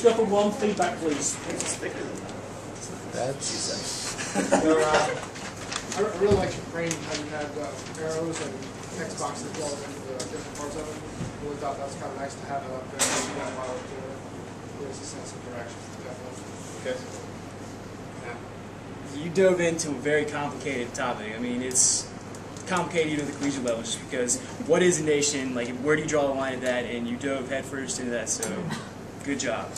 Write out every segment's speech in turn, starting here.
Go for one feedback, please. That's... I really like your frame, how you had arrows and text boxes built into the different parts of it. I really thought that was kind of nice to have it up there. See that while it gives a sense of direction, definitely. You dove into a very complicated topic. I mean, it's complicated even at the collegiate level, just because what is a nation? Like, where do you draw the line at that? And you dove headfirst into that, so good job.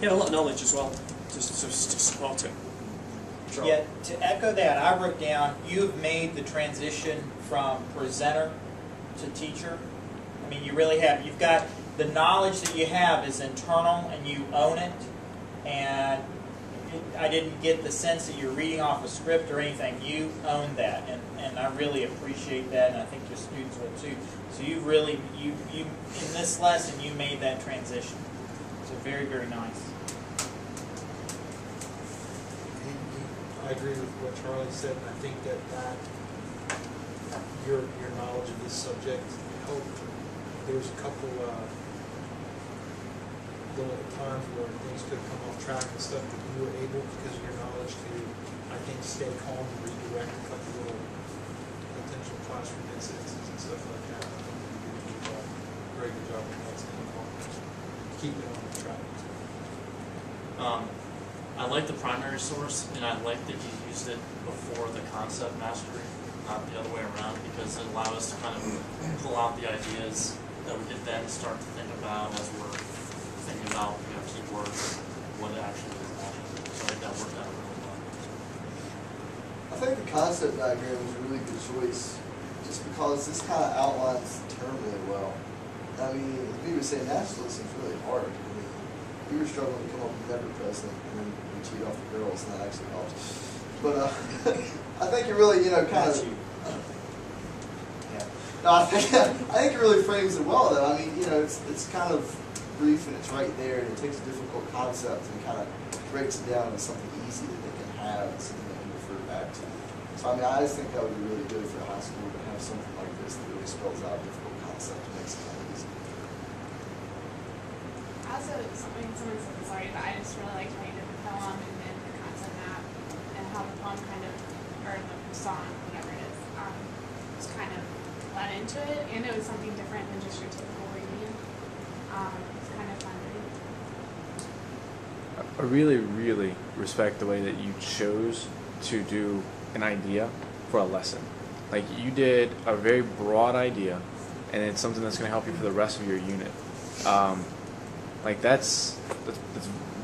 Yeah, a lot of knowledge as well, just to support it. Sure. Yeah, to echo that, I wrote down, you've made the transition from presenter to teacher. I mean, you really have. You've got the knowledge that you have is internal, and you own it. And I didn't get the sense that you're reading off a script or anything. You own that, and I really appreciate that, and I think your students will too. So you really, you in this lesson, you made that transition. So very, very nice. I agree with what Charlie said, and I think that your knowledge of this subject helped. There was a couple little times where things could come off track and stuff, but you were able, because of your knowledge, to, I think, stay calm and redirect a couple little potential classroom incidences and stuff like that. I think you did a very good job of that, staying calm, keeping on track. I like the primary source, and I like that you used it before the concept mastery, not the other way around, because it allowed us to kind of pull out the ideas that we could then start to think about as we're thinking about, keywords, what it actually is actually. So I think that worked out really well. I think the concept diagram was a really good choice, just because this kind of outlines the term really well. I mean, as we were saying, nationalism is really hard. I mean, we were struggling to come up with never president, and then we cheat off the girls, and that actually helped. But I think it really, kind of. No, I think it really frames it well, though. I mean, it's kind of brief and it's right there, and it takes a difficult concept and kind of breaks it down into something easy that they can have and something they can refer back to. So, I mean, I just think that would be really good for a high school to have something like this that really spells out a difficult concept and makes it kind of easy. Also, someone said, sorry, but I just really liked how you did the poem and then the concept map, and how the poem kind of, or the song, whatever it is, was kind of led into it, and it was something different than just your typical reading. It's kind of fun to read. I really, really respect the way that you chose to do an idea for a lesson. Like, you did a very broad idea, and it's something that's going to help you for the rest of your unit. Like, that's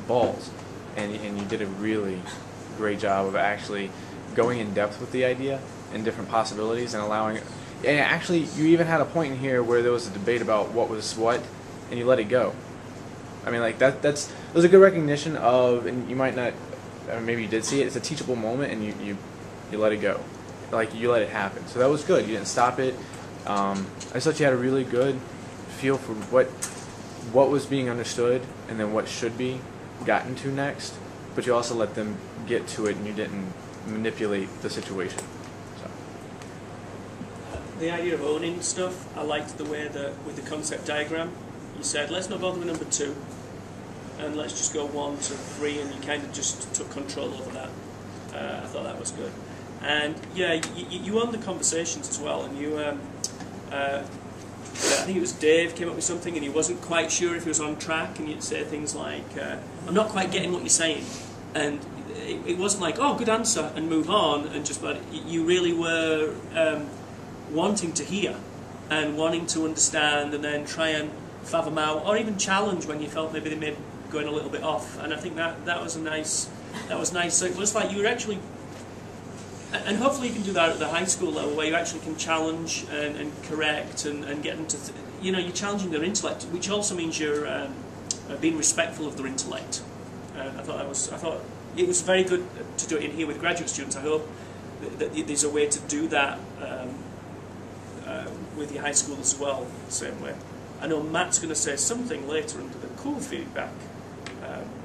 balls, and you did a really great job of actually going in depth with the idea and different possibilities and allowing. And actually, you even had a point in here where there was a debate about what was what, and you let it go. I mean, like, it was a good recognition of, and you might not, maybe you did see it, it's a teachable moment, and you let it go. Like, you let it happen. So that was good. You didn't stop it. I just thought you had a really good feel for what was being understood and then what should be gotten to next, but you also let them get to it, and you didn't manipulate the situation. The idea of owning stuff, I liked the way that with the concept diagram, you said, let's not bother with number 2, and let's just go 1 to 3, and you kind of just took control over that. I thought that was good. And yeah, you owned the conversations as well, and you, I think it was Dave came up with something, and he wasn't quite sure if he was on track, and you'd say things like, I'm not quite getting what you're saying. And it wasn't like, oh, good answer, and move on, and just, but you really were wanting to hear and wanting to understand, and then try and fathom out, or even challenge when you felt maybe they may be going a little bit off. And I think that was nice. So it was like you were actually, and hopefully you can do that at the high school level, where you actually can challenge and correct and get them to, you're challenging their intellect, which also means you're being respectful of their intellect. I thought it was very good to do it in here with graduate students. I hope that there's a way to do that with your high school as well, the same way. I know Matt's going to say something later under the cool feedback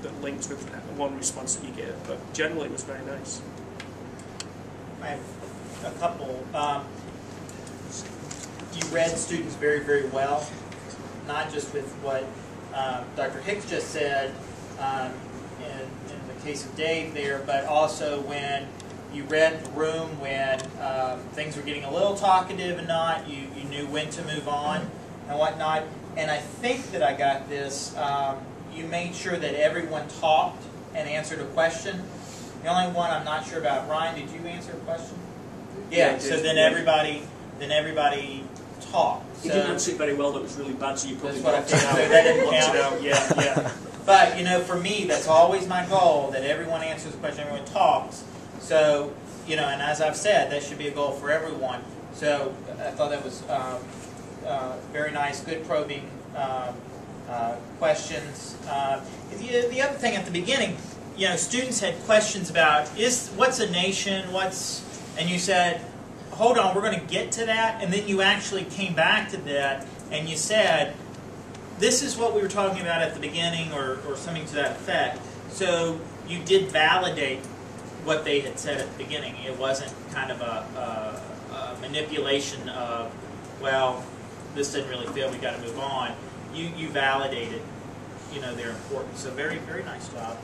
that links with one response that you gave, but generally it was very nice. I have a couple. You read students very, very well, not just with what Dr. Hicks just said in the case of Dave there, but also when you read the room when things were getting a little talkative and not, you knew when to move on and whatnot. And I think that I got this. You made sure that everyone talked and answered a question. The only one I'm not sure about, Ryan, did you answer a question? Yeah. So then everybody talked. He didn't answer it very well. That was really bad. So you probably that's what I figured. So that didn't count. Yeah. But for me, that's always my goal, that everyone answers the question, everyone talks. So, and as I've said, that should be a goal for everyone. So I thought that was very nice, good probing questions. The other thing at the beginning, students had questions about what's a nation, and you said, hold on, we're going to get to that, and then you actually came back to that, and you said, this is what we were talking about at the beginning, or something to that effect. So you did validate what they had said at the beginning. It wasn't kind of a manipulation of, well, this didn't really feel, we got to move on. You validated, their importance. So very, very nice job.